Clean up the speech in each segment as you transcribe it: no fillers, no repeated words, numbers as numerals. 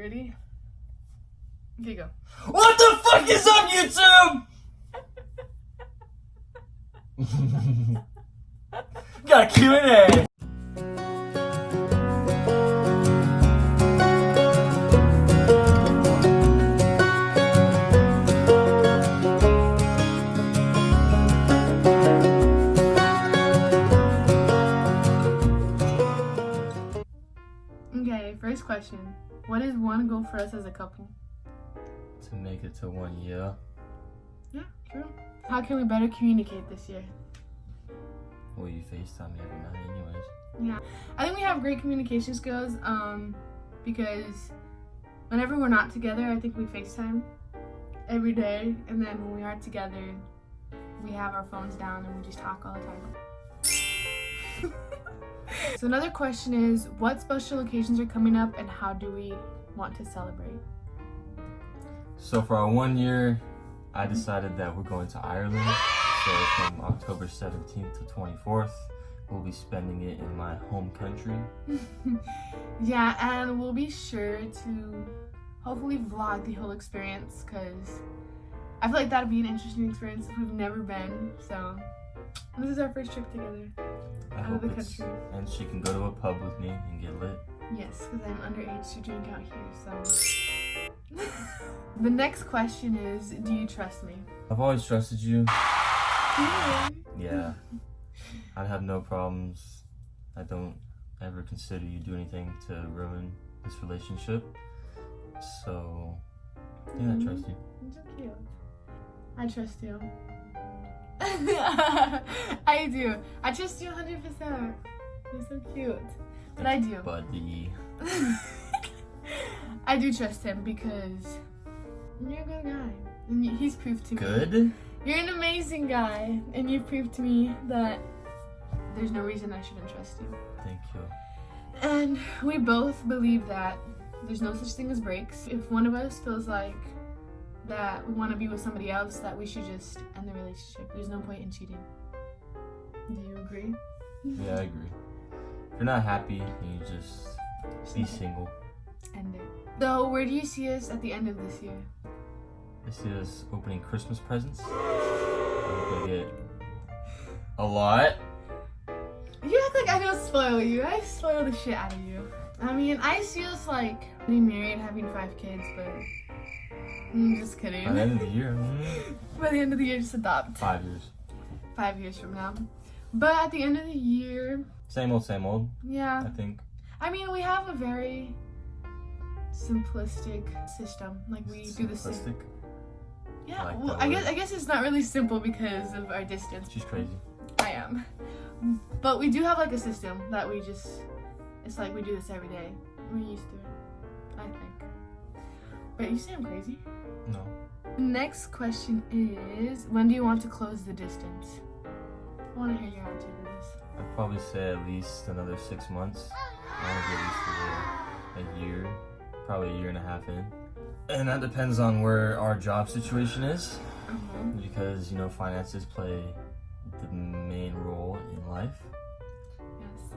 Ready? Okay, go. What the fuck is up, YouTube? Got a Q&A. Okay, first question. What is one goal for us as a couple? To make it to 1 year. Yeah, true. How can we better communicate this year? Well, you FaceTime me every night anyways. Yeah, I think we have great communication skills because whenever we're not together, I think we FaceTime every day, and then when we are together, we have our phones down and we just talk all the time. So another question is, what special occasions are coming up and how do we want to celebrate? So for our 1 year, I decided that we're going to Ireland. So from October 17th to 24th, we'll be spending it in my home country. Yeah, and we'll be sure to hopefully vlog the whole experience because I feel like that'd be an interesting experience if we've never been. So this is our first trip together out of the country. And she can go to a pub with me and get lit. Yes, because I'm underage to drink out here, so. The next question is, do you trust me? I've always trusted you. Really? Yeah. I'd have no problems. I don't ever consider you do anything to ruin this relationship. So, yeah, I trust you. You're so cute. I trust you. I do. I trust you 100%. You're so cute. But I do. Buddy. I do trust him because you're a good guy. And he's proved to me. Good? You're an amazing guy. And you've proved to me that there's no reason I shouldn't trust you. Thank you. And we both believe that there's no such thing as breaks. If one of us feels like that we want to be with somebody else, that we should just end the relationship. There's no point in cheating. Do you agree? Yeah, I agree. If you're not happy, you just be single. End it. So where do you see us at the end of this year? I see us opening Christmas presents. I hope I get a lot. You act like I don't spoil you. I spoil the shit out of you. I mean, I see us like getting married, having 5 kids, but I'm just kidding. By the end of the year. By the end of the year, just adopt. 5 years. 5 years from now. But at the end of the year, Same old, yeah. I think. I mean, we have a very simplistic system. Like we do the same. Simplistic? Yeah. like Well, that I word. guess it's not really simple because of our distance. She's crazy. I am. But we do have like a system that we just. It's like we do this every day. We're used to it, I think. But you say I'm crazy. No. Next question is, when do you want to close the distance? I want to hear your answer to this. I'd probably say at least another 6 months. I want to be at least a year, probably a year and a half in. And that depends on where our job situation is, because, you know, finances play the main role in life. Yes.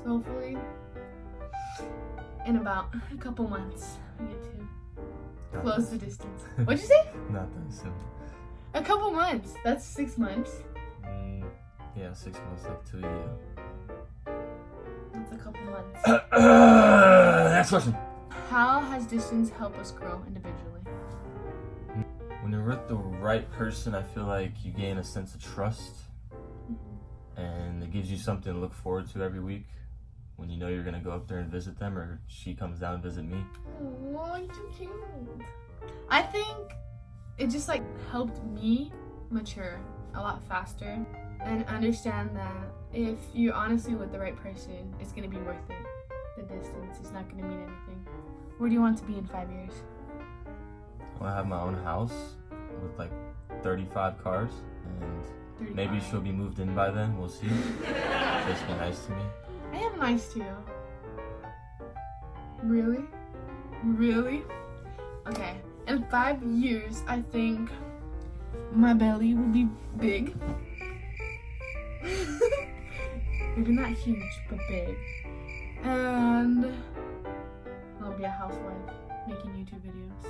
So hopefully, in about a couple months, we get to close the distance. What'd you say? Not that soon. A couple months. That's 6 months. Yeah, 6 months, like 2 years. That's a couple months. Next question. How has distance helped us grow individually? When you're with the right person, I feel like you gain a sense of trust, and it gives you something to look forward to every week. When you know you're gonna go up there and visit them, or she comes down and visit me. Oh, you're too cute. I think it just like helped me mature a lot faster and understand that if you're honestly with the right person, it's gonna be worth it. The distance is not gonna mean anything. Where do you want to be in 5 years? I have my own house with like 35 cars, and 35. maybe she'll be moved in by then. We'll see. Just be nice to me. I am nice to you. Really? Really? Okay. In 5 years, I think my belly will be big. Maybe not huge, but big. And I'll I'll be a housewife making YouTube videos.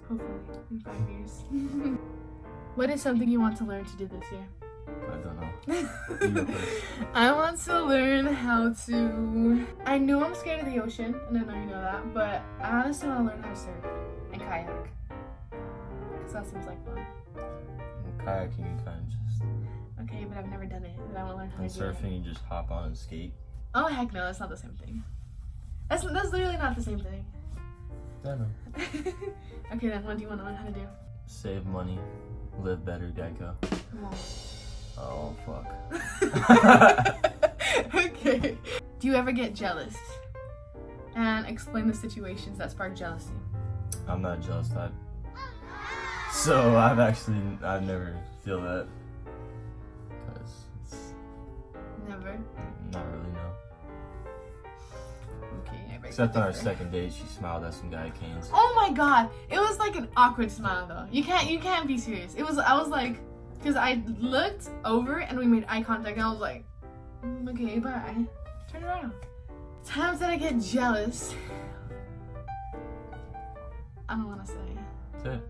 Hopefully, in 5 years. What is something you want to learn to do this year? I don't know. You go first. I want to learn how to... I know I'm scared of the ocean, and I know you know that, but I honestly want to learn how to surf and kayak. Because that seems like fun. Well, kayaking, you kind of just... Okay, but I've never done it, and I want to learn how And to do it. surfing, you just hop on and skate. Oh, heck no, that's not the same thing. That's literally not the same thing. I don't know. Okay, then what do you want to learn how to do? Save money. Live better, Geico. Come on. Oh, fuck. Okay. Do you ever get jealous? And explain the situations that spark jealousy. I'm not a jealous type. So I've never feel that. Because it's Never. not really, no. Okay, I beg Except to on our differ. second date, she smiled at some guy at Cane's. Oh my god, it was like an awkward smile though. You can't be serious. I was like, because I looked over and we made eye contact and I was like, okay, bye. Turn around. Times that I get jealous. I don't want to say. Say it.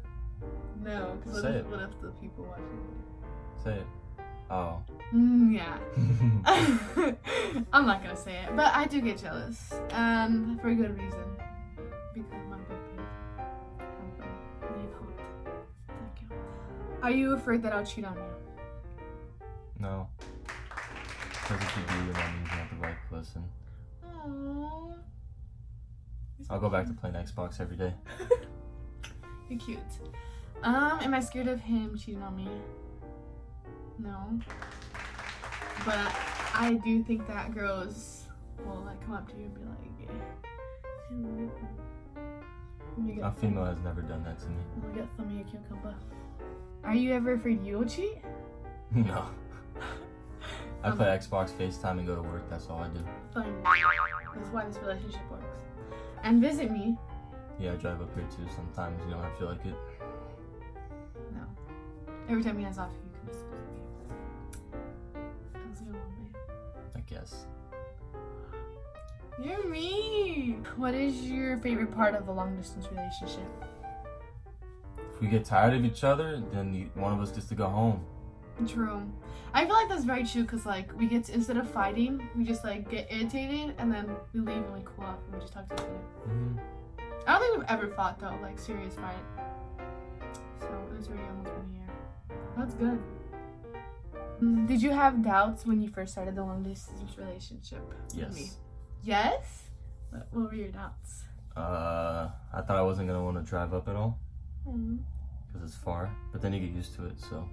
No, because Say it. what if the people watching? Say it. Oh. Yeah. I'm not gonna say it, but I do get jealous, and for a good reason. Because my birthday have been made hot. Thank you. Are you afraid that I'll cheat on you? No. Because if you do, then that means you're not the right person. Aww. I'll go back to playing Xbox every day. You're cute. Am I scared of him cheating on me? No. But I do think that girls will like come up to you and be like, yeah. A female has never done that to me. Let me get some of your cucumber. Are you ever afraid you'll cheat? No. I play Xbox, FaceTime, and go to work. That's all I do. Fine. That's why this relationship works. And visit me. Yeah, I drive up here too sometimes, you know, I feel like it. No. Every time he has off, you can just visit me. That's your one way. I guess. You're mean. What is your favorite part of a long distance relationship? If we get tired of each other, then one of us gets to go home. True. I feel like that's very true because like we get to, instead of fighting, we just like get irritated and then we leave and we cool off and we just talk to each other. Mm-hmm. I don't think we've ever fought though, like serious fight. So it's already almost been a year. That's good. Did you have doubts when you first started the long distance relationship? with me? Yes. Yes? What were your doubts? I thought I wasn't gonna want to drive up at all Mm. because it's far, but then you get used to it, so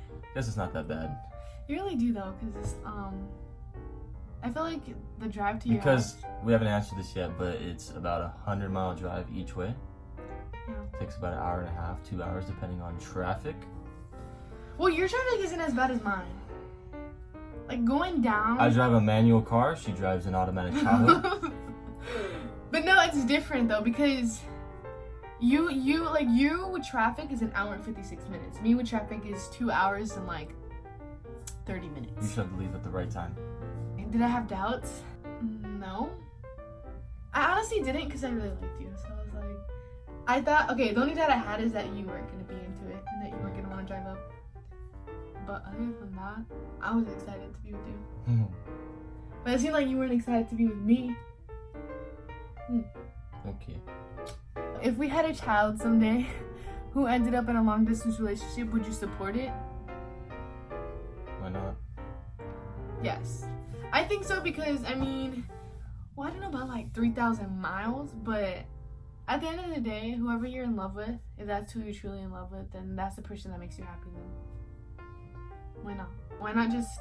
I guess it's not that bad. You really do though, because I feel like the drive to your Because house. we haven't answered this yet, but it's about a 100-mile drive each way. Yeah. Takes about an hour and a half, 2 hours, depending on traffic. Well, your traffic isn't as bad as mine. Like going down. I drive a manual car. She drives an automatic Tahoe. But no, it's different though because you with traffic is an hour and 56 minutes. Me with traffic is 2 hours and like 30 You minutes. should have to leave at the right time. Did I have doubts? No. I honestly didn't because I really liked you. So I was like, I thought, okay, the only doubt I had is that you weren't going to be into it and that you weren't going to want to drive up. But other than that, I was excited to be with you. But it seemed like you weren't excited to be with me. Okay. If we had a child someday who ended up in a long distance relationship, would you support it? Why not? Yes. I think so because, I mean, well, I don't know about like 3,000 miles, but at the end of the day, whoever you're in love with, if that's who you're truly in love with, then that's the person that makes you happy then. Why not? Why not just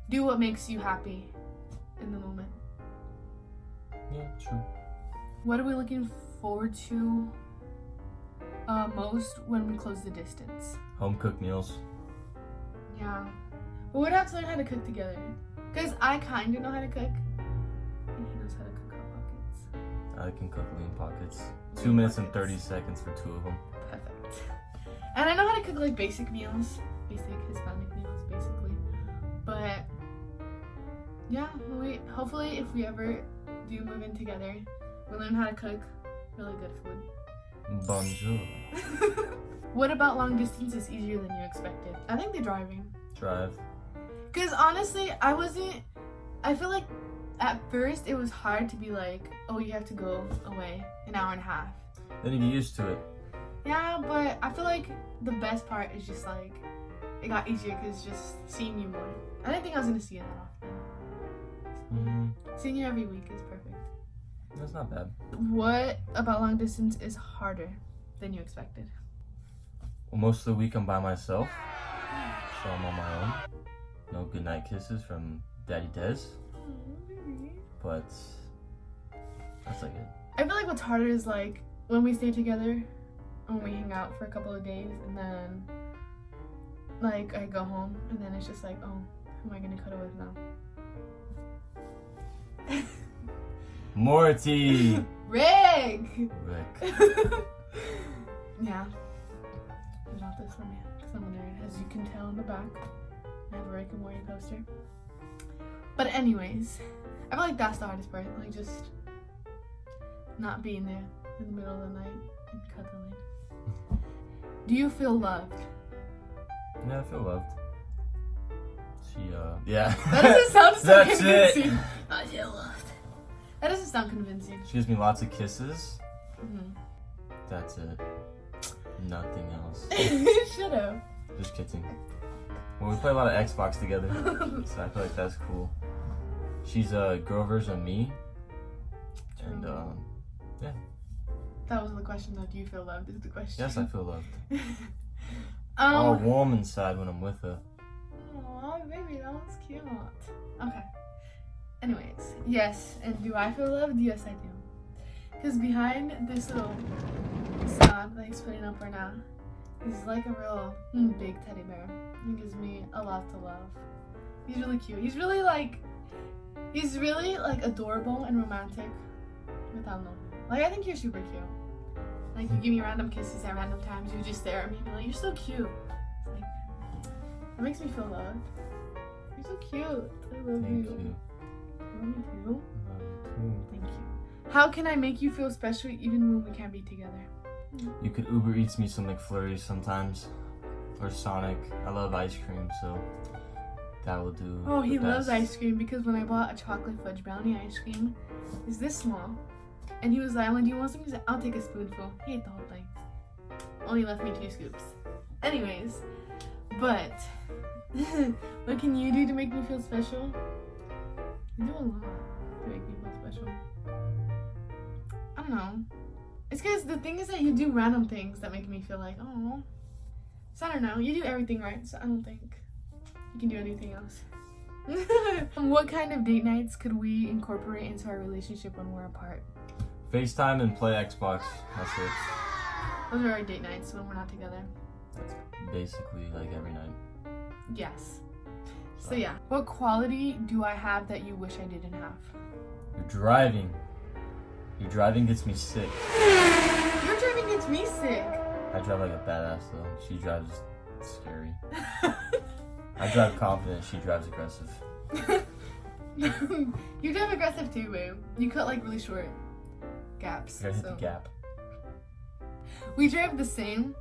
do what makes you happy in the moment? Yeah, true. What are we looking forward to most when we close the distance? Home cooked meals. Yeah. But we'd have to learn how to cook together. Because I kind of know how to cook. And he knows how to cook hot pockets. I can cook lean pockets. 2 minutes and 30 seconds for 2 of them. Perfect. And I know how to cook like basic meals. Basic Hispanic meals, basically. But yeah, hopefully if we ever do move in together, We learned how to cook really good food. Bonjour. What about long distance is easier than you expected? I think the driving. Drive. Because honestly, I feel like at first it was hard to be like, oh, you have to go away an hour and a half. Then you get used to it. Yeah, but I feel like the best part is just like, it got easier because just seeing you more. I didn't think I was going to see you that often. Seeing you every week is perfect. That's not bad. What about long distance is harder than you expected? Well, most of the week I'm by myself, so I'm on my own. No goodnight kisses from Daddy Des, but that's like it. I feel like what's harder is like when we stay together, when we hang out for a couple of days, and then like I go home, and then it's just like, oh, who am I gonna cuddle with now? Morty! Rick! Rick. Yeah. I got this for me, because I'm a nerd, as you can tell in the back. I have a Rick and Morty poster. But anyways, I feel like that's the hardest part, like just not being there in the middle of the night and cuddling. Do you feel loved? Yeah, I feel loved. Yeah. That doesn't sound so That's convincing. it. I feel loved. That doesn't sound convincing. She gives me lots of kisses. Mm-hmm. That's it. Nothing else. Shut up. Just kidding. Well, we play a lot of Xbox together, so I feel like that's cool. She's a girl version of me. And, yeah. That wasn't the question though. Do you feel loved is the question. Yes, I feel loved. All warm inside when I'm with her. Aw, baby, that was cute. Okay. Anyways, yes, and do I feel loved? Yes, I do. Because behind this little facade that he's putting up right now, he's like a real big teddy bear. He gives me a lot to love. He's really cute. He's really like adorable and romantic. I don't know. Like, I think you're super cute. Like, you give me random kisses at random times. You just stare at me and be like, you're so cute. It's like, it makes me feel loved. You're so cute. I love Thank you. you. I love you too. I love you too. Thank you. How can I make you feel special even when we can't be together? You could Uber Eats me some McFlurries sometimes. Or Sonic. I love ice cream, so that will do. Oh, he the loves best. ice cream because when I bought a chocolate fudge brownie ice cream, it's this small. And he was like, do you want some? He's like, I'll take a spoonful. He ate the whole thing. Only left me 2 scoops. Anyways, but what can you do to make me feel special? You do a lot to make me feel special. I don't know. It's because the thing is that you do random things that make me feel like, oh. So I don't know. You do everything right, so I don't think you can do anything else. What kind of date nights could we incorporate into our relationship when we're apart? FaceTime and play Xbox. That's it. Those are our date nights when we're not together. That's basically like every night. Yes. So yeah. What quality do I have that you wish I didn't have? You're driving. Your driving gets me sick. Your driving gets me sick. I drive like a badass though. She drives scary. I drive confident. She drives aggressive. You drive aggressive too, babe. You cut like really short gaps. You gotta hit the gap. We drive the same,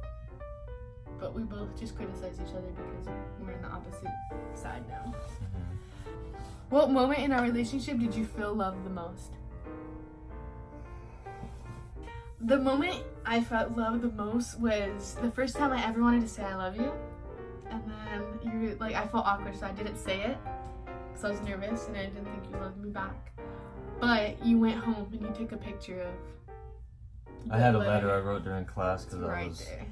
but we both just criticize each other because we're in the opposite side now. Mm-hmm. What moment in our relationship did you feel loved the most? The moment I felt loved the most was the first time I ever wanted to say I love you. And then I felt awkward, so I didn't say it because I was nervous and I didn't think you loved me back. But you went home and you took a picture of. I had a letter I wrote during class because right I was there.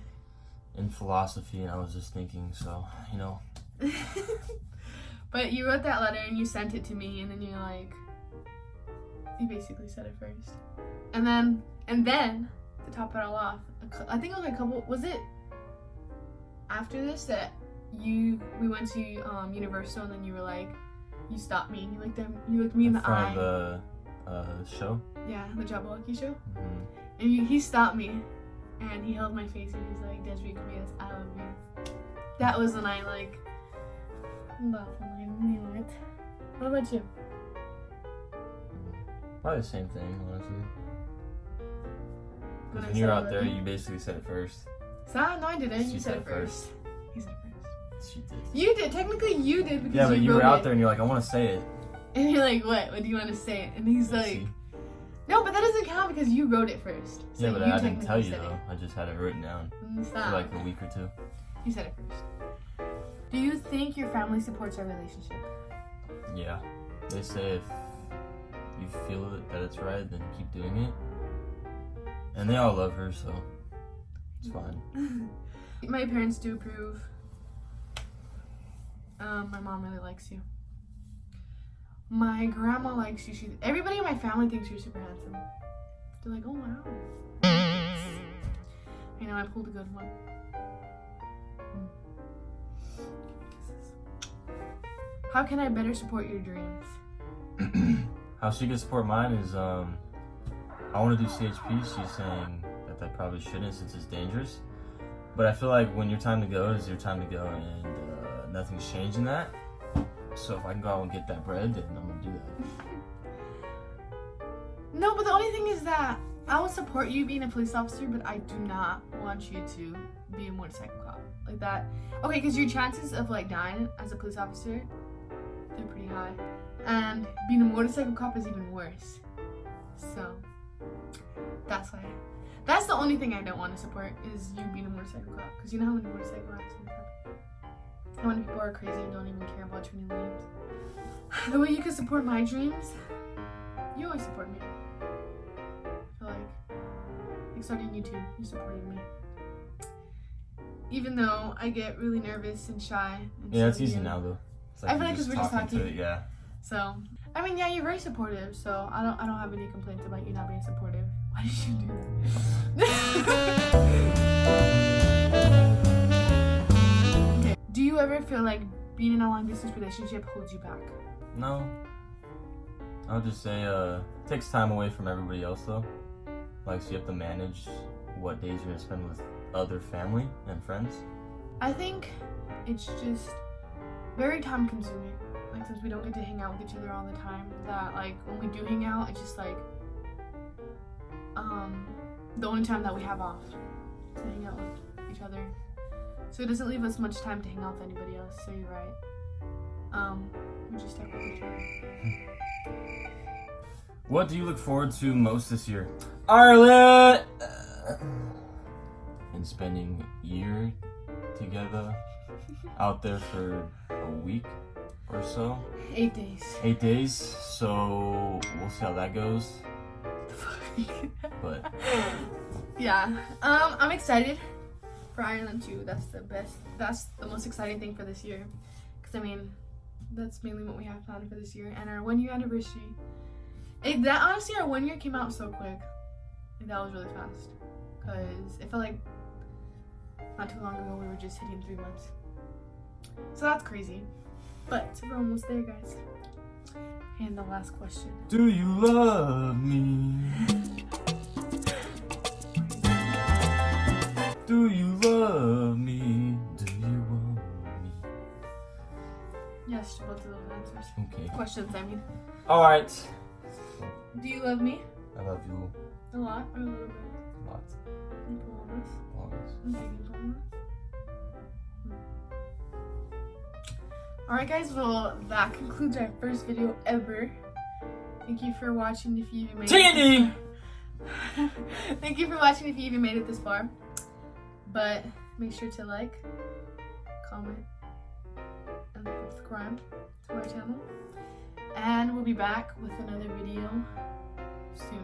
in philosophy and I was just thinking, so, you know. But you wrote that letter and you sent it to me, and then you're like, you basically said it first. And then to top it all off, I think it was a couple. Was it after this that we went to Universal, and then you were like, you stopped me and you looked me in the eye. From the show? Yeah, the Jabberwocky show. Mm-hmm. And he stopped me, and he held my face, and he's like, Desiree Correas, I love you. That was when I knew it. What about you? Probably the same thing, honestly. Because when you're out there, you basically said it first. So, no, I didn't. She You said it first. first. You said it first. She did. You did. Technically, you did because Yeah, but you were wrote out it. there and you're like, I want to say it. And you're like, what? What do you want to say? And he's like, See? no, but that doesn't count because you wrote it first. So Yeah, but you I didn't tell you technically though. I just had it written down said it. Stop. for like a week or two. You said it first. Do you think your family supports our relationship? Yeah. They say if you feel it, that it's right, then keep doing it. And they all love her, so it's fine. My parents do approve. My mom really likes you. My grandma likes you. Everybody in my family thinks you're super handsome. They're like, oh wow. I know, I pulled a good one. How can I better support your dreams? How she can support mine is, I want to do CHP. She's saying that I probably shouldn't since it's dangerous. But I feel like when your time to go is your time to go, and nothing's changing that. So if I can go out and get that bread, then I'm gonna do that. No, but the only thing is that I will support you being a police officer, but I do not want you to be a motorcycle cop. Like that. Okay, because your chances of like dying as a police officer, they're pretty high. And being a motorcycle cop is even worse. So that's why. That's the only thing I don't want to support is you being a motorcycle cop. Because you know how many motorcycle accidents happen? How many people are crazy and don't even care about turning lanes? The way you can support my dreams, you always support me. I feel like starting YouTube, you supported me. Even though I get really nervous and shy. And Yeah, it's silly easy and- now though. It's I feel like 'cause we're just to talking. it, yeah. So, I mean, yeah, you're very supportive. So I don't have any complaints about you not being supportive. Why did you do that? Okay. Do you ever feel like being in a long distance relationship holds you back? No. I'll just say, it takes time away from everybody else though. Like, so you have to manage what days you're gonna spend with other family and friends. I think it's just very time consuming. Like, since we don't get to hang out with each other all the time, that like when we do hang out, it's just like the only time that we have off to hang out with each other. So it doesn't leave us much time to hang out with anybody else. So you're right. We just stuck with each other. What do you look forward to most this year? Ireland! And spending a year together out there for a week or so. 8 days. 8 days, so we'll see how that goes. But yeah, I'm excited for Ireland too. That's the most exciting thing for this year. Because I mean, that's mainly what we have planned for this year. And our 1 year anniversary. Honestly, our 1 year came out so quick. Like, that was really fast. Because it felt like not too long ago we were just hitting 3 months. So that's crazy. But we're almost there, guys. And the last question. do you love me? Do you love me? Do you want me? Yes to both of those answers. Okay. Questions, I mean. Alright. Do you love me? I love you A lot or a little bit? a lot. You promise? Always. You promise? Alright guys, well that concludes our first video ever. Thank you for watching if you even made Tandy! it. Thank you for watching if you even made it this far. But make sure to like, comment, and subscribe to our channel. And we'll be back with another video soon.